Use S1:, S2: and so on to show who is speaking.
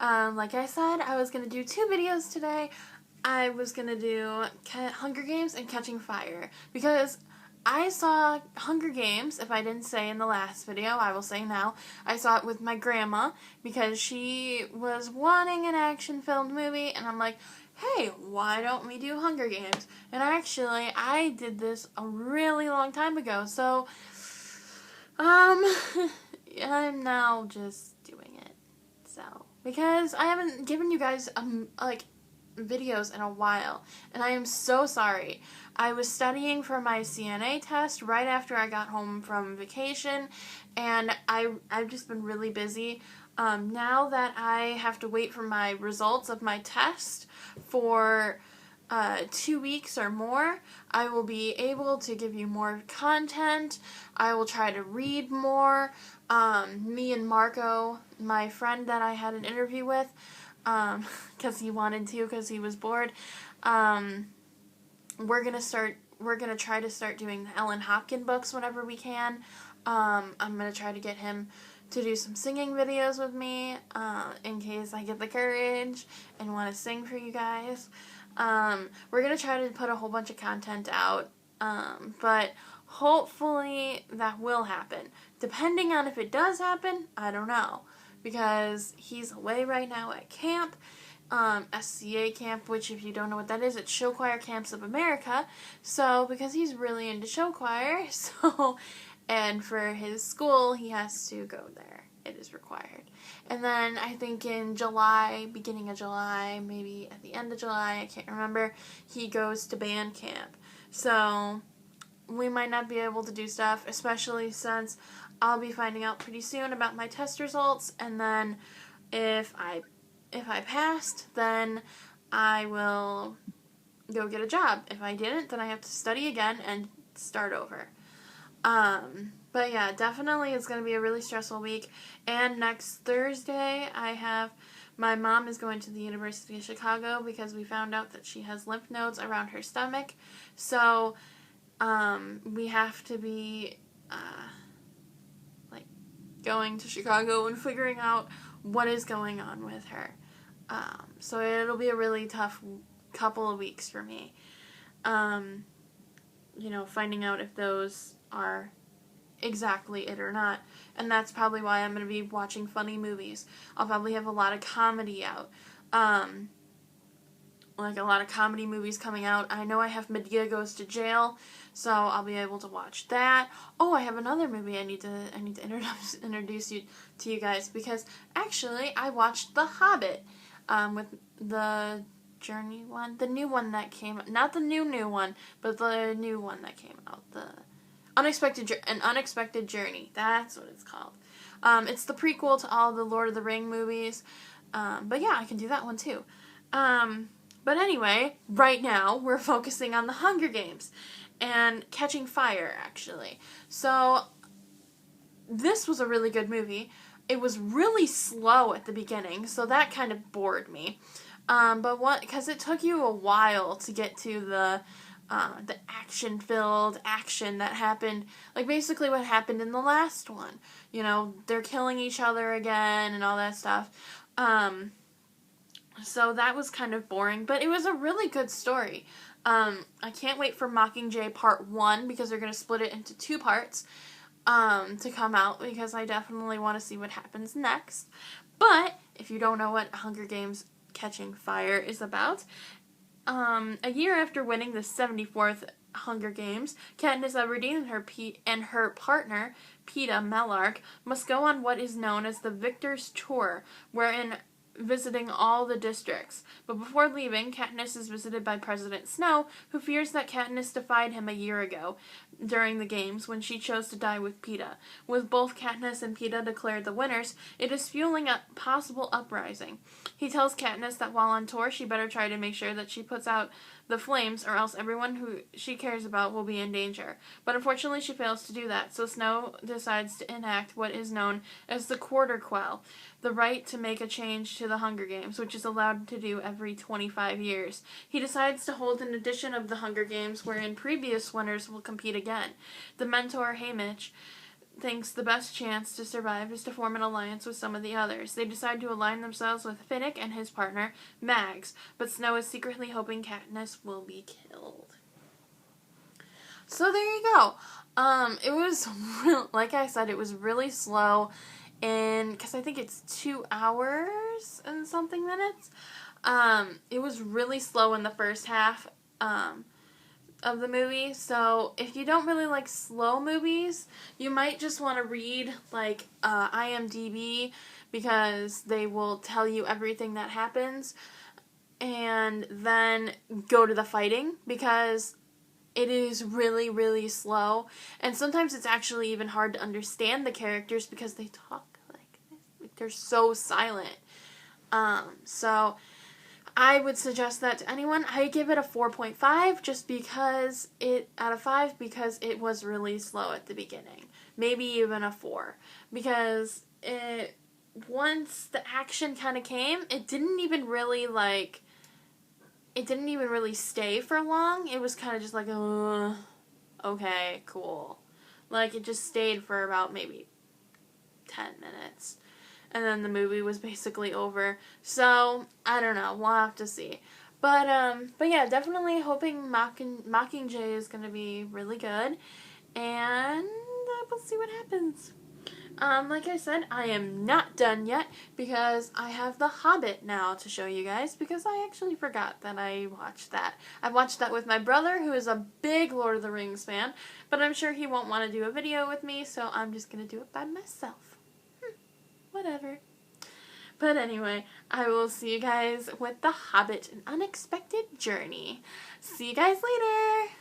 S1: Like I said, I was going to do 2 videos today. I was going to do Hunger Games and Catching Fire, because I saw Hunger Games, if I didn't say in the last video, I will say now. I saw it with my grandma, because she was wanting an action-filled movie, and I'm like, hey, why don't we do Hunger Games? And actually, I did this a really long time ago, so, I'm now just doing it, so, because I haven't given you guys, videos in a while, and I am so sorry. I was studying for my CNA test right after I got home from vacation, and I've just been really busy. Now that I have to wait for my results of my test for 2 weeks or more, I will be able to give you more content. I will try to read more. Me and Marco, my friend that I had an interview with, because he wanted to, because he was bored, we're gonna try to start doing the Ellen Hopkins books whenever we can. I'm gonna try to get him to do some singing videos with me, in case I get the courage and want to sing for you guys. We're gonna try to put a whole bunch of content out, but hopefully that will happen. Depending on if it does happen, I don't know, because he's away right now at camp, SCA camp, which if you don't know what that is, it's Show Choir Camps of America. So, because he's really into show choir, so, and for his school, he has to go there. It is required. And then I think in July, beginning of July, maybe at the end of July, I can't remember, he goes to band camp. So, we might not be able to do stuff, especially since I'll be finding out pretty soon about my test results, and then if I passed, then I will go get a job. If I didn't, then I have to study again and start over. But yeah, definitely it's going to be a really stressful week. And next Thursday, my mom is going to the University of Chicago because we found out that she has lymph nodes around her stomach. So, we have to be, going to Chicago and figuring out what is going on with her. So it'll be a really tough couple of weeks for me. Finding out if those are exactly it or not. And that's probably why I'm going to be watching funny movies. I'll probably have a lot of comedy out. A lot of comedy movies coming out. I know I have Madea Goes to Jail, so I'll be able to watch that. Oh, I have another movie I need to introduce you to you guys, because actually I watched The Hobbit, with the Journey one, the new one that came out, not the new one, but the new one that came out, the An Unexpected Journey. That's what it's called. It's the prequel to all the Lord of the Ring movies. But yeah, I can do that one too. But anyway, right now, we're focusing on the Hunger Games and Catching Fire, actually. So, this was a really good movie. It was really slow at the beginning, so that kind of bored me. Because it took you a while to get to the action-filled action that happened, basically what happened in the last one. They're killing each other again and all that stuff. So that was kind of boring, but it was a really good story. I can't wait for Mockingjay Part 1, because they're going to split it into 2 parts, to come out, because I definitely want to see what happens next. But, if you don't know what Hunger Games Catching Fire is about, a year after winning the 74th Hunger Games, Katniss Everdeen and her partner, Peeta Mellark, must go on what is known as the Victor's Tour, wherein visiting all the districts. But before leaving, Katniss is visited by President Snow, who fears that Katniss defied him a year ago during the games when she chose to die with Peeta. With both Katniss and Peeta declared the winners, it is fueling a possible uprising. He tells Katniss that while on tour, she better try to make sure that she puts out the flames, or else everyone who she cares about will be in danger. But unfortunately, she fails to do that, so Snow decides to enact what is known as the Quarter Quell, the right to make a change to the Hunger Games, which is allowed to do every 25 years. He decides to hold an edition of the Hunger Games wherein previous winners will compete again. The mentor, Haymitch, thinks the best chance to survive is to form an alliance with some of the others. They decide to align themselves with Finnick and his partner, Mags, but Snow is secretly hoping Katniss will be killed. So there you go. It was, like I said, it was really slow, and because I think it's 2 hours and something minutes. It was really slow in the first half of the movie, so if you don't really like slow movies, you might just want to read like IMDb, because they will tell you everything that happens, and then go to the fighting, because it is really, really slow, and sometimes it's actually even hard to understand the characters because they talk like this. Like, they're so silent. So I would suggest that to anyone. I give it a 4.5 just because out of 5, because it was really slow at the beginning. Maybe even a 4, because once the action kind of came, it didn't even really stay for long. It was kind of just like, okay, cool. Like, it just stayed for about maybe 10 minutes. And then the movie was basically over. So, I don't know. We'll have to see. But yeah, definitely hoping Mockingjay is going to be really good. And we'll see what happens. Like I said, I am not done yet, because I have The Hobbit now to show you guys, because I actually forgot that I watched that. I watched that with my brother, who is a big Lord of the Rings fan, but I'm sure he won't want to do a video with me, so I'm just going to do it by myself. Whatever. But anyway, I will see you guys with The Hobbit, An Unexpected Journey. See you guys later!